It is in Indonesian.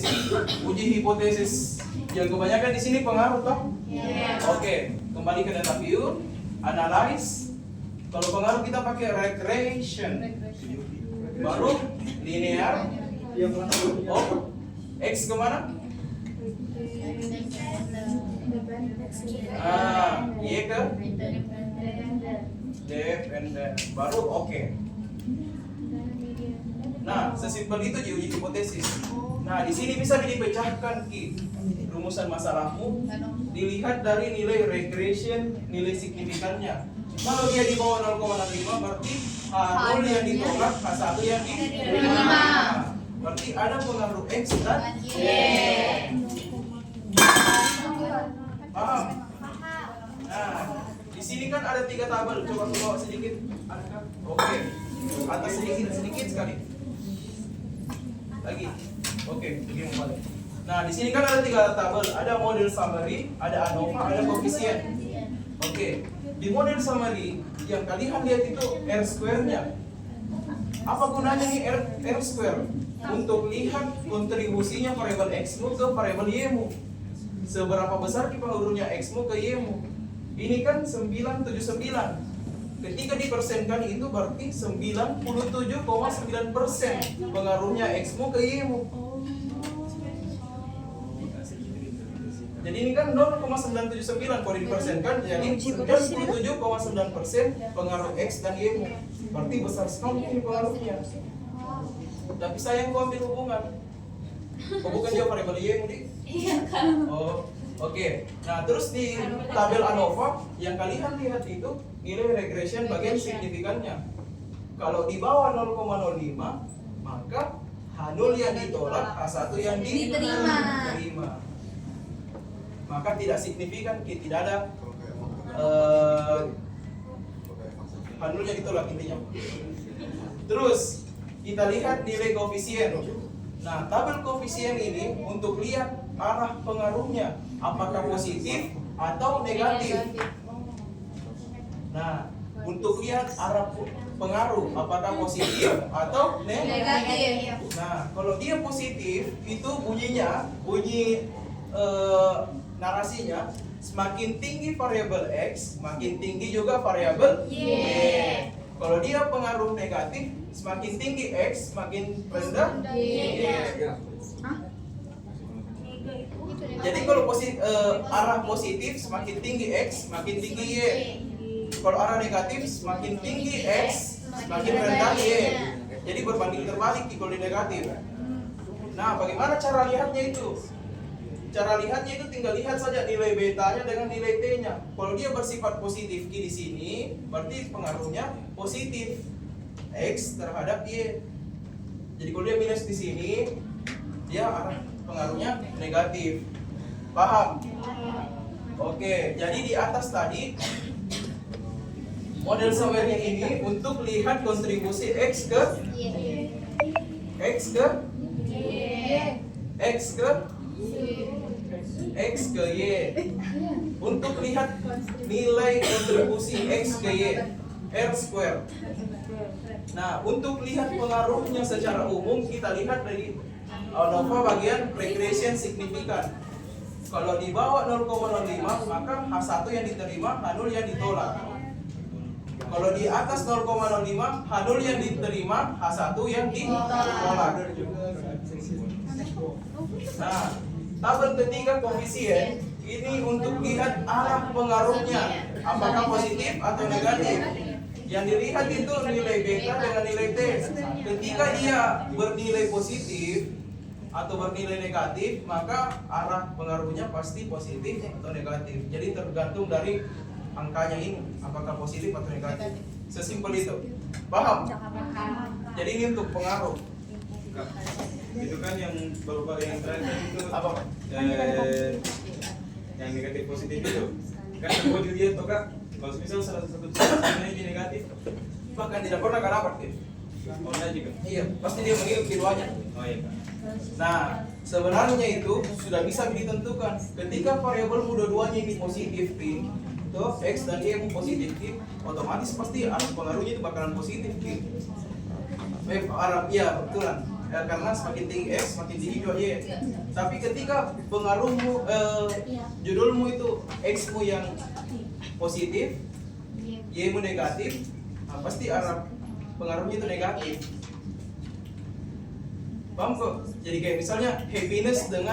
hipotesis. Uji hipotesis yang kebanyakan di sini pengaruh toh? Oke, kembali ke data view, analyze. Kalau pengaruh kita pakai regression. Baru linear. Oh, X kemana? Y ke dependent. Baru oke. Nah, sesimpel itu uji hipotesis. Nah, di sini bisa dipecahkan Ki. Rumusan masalahmu dilihat dari nilai regression, nilai signifikannya. Kalau dia di bawah 0,05 berarti H0 yang ditolak, H1 yang diterima. Berarti ada pengaruh X dan Y. Paham? Nah, di sini kan ada 3 tabel. Coba ke bawah sedikit. Adakah? Oke. Atas sedikit sekali. Lagi. Oke, begini balik. Nah, di sini kan ada 3 tabel. Ada model summary, ada ANOVA, ada koefisien. Oke. Di model summary yang kalian lihat itu R square-nya. Apa gunanya nih R square? Untuk lihat kontribusinya variabel X-mu ke variabel Y-mu. Seberapa besar pengaruhnya X-mu ke Y-mu. Ini kan 979. Ketika dipersenkan itu berarti 97,9% pengaruhnya X-mu ke Y-mu. Jadi ini kan 0,979 kalau dipersenkan jadi 97,9% pengaruh X dan Y-mu. Berarti besar sekali ini pengaruhnya. Tapi sayang gua ambil hubungan. Kok bukan dia variabel Y-mu di? Iya kan. Oh, oke. Nah, terus di tabel ANOVA yang kalian lihat itu nilai regression bagian signifikannya. Kalau di bawah 0,05 maka H0 yang ditolak, H1 yang diterima. Maka tidak signifikan, tidak ada H0 yang ditolak intinya. Terus kita lihat nilai koefisien. Nah, tabel koefisien ini untuk lihat arah pengaruhnya, apakah positif atau negatif. Nah, untuk lihat arah pengaruh, apakah positif atau negatif. Nah, kalau dia positif, itu bunyinya, narasinya, semakin tinggi variabel X, semakin tinggi juga variabel Y. Kalau dia pengaruh negatif, semakin tinggi X, semakin rendah Y. Jadi kalau arah positif semakin tinggi X, semakin tinggi Y. Kalau arah negatif semakin tinggi X, semakin rendah Y. Jadi berbanding terbalik kalau di negatif. Nah, bagaimana cara lihatnya itu? Cara lihatnya itu tinggal lihat saja nilai betanya dengan nilai T-nya. Kalau dia bersifat positif di sini, berarti pengaruhnya positif X terhadap Y. Jadi kalau dia minus di sini, dia arah pengaruhnya negatif. Paham? Oke, jadi di atas tadi model summary ini untuk lihat kontribusi X ke Y. Untuk lihat nilai kontribusi X ke Y, R square. Nah, untuk lihat pengaruhnya secara umum kita lihat dari ANOVA bagian regression signifikan. Kalau di bawah 0,05 maka H1 yang diterima, H0 yang ditolak. Kalau di atas 0,05 H0 yang diterima, H1 yang ditolak. Nah, tabel ketiga koefisien ini untuk lihat arah pengaruhnya, apakah positif atau negatif. Yang dilihat itu nilai beta dengan nilai T. Ketika dia bernilai positif atau bernilai negatif, maka arah pengaruhnya pasti positif atau negatif. Jadi tergantung dari angkanya ini, apakah positif atau negatif. Sesimpel itu. Paham? Jadi ini untuk pengaruh. Itu kan yang berupa yang terakhir itu Apa? Yang negatif positif itu kan semua dilihat tuh kak. Kalau misal salah satu contohnya ini negatif, Bahkan tidak pernah kan dapat gitu. orangnya juga. Iya, pasti dia mengikut keduanya. Oh iya kak. Nah, sebenarnya itu sudah bisa ditentukan ketika variabel dua-duanya ini positif P, tuh X dan Y positif P, otomatis pasti arah pengaruhnya itu bakalan positif P. Arah iya betulan. karena semakin tinggi X semakin tinggi juga Y. Tapi ketika pengaruhmu judulmu itu X-mu yang positif, Y-mu negatif, nah, pasti arah pengaruhnya itu negatif. Paham kok? Jadi kayak misalnya happiness dengan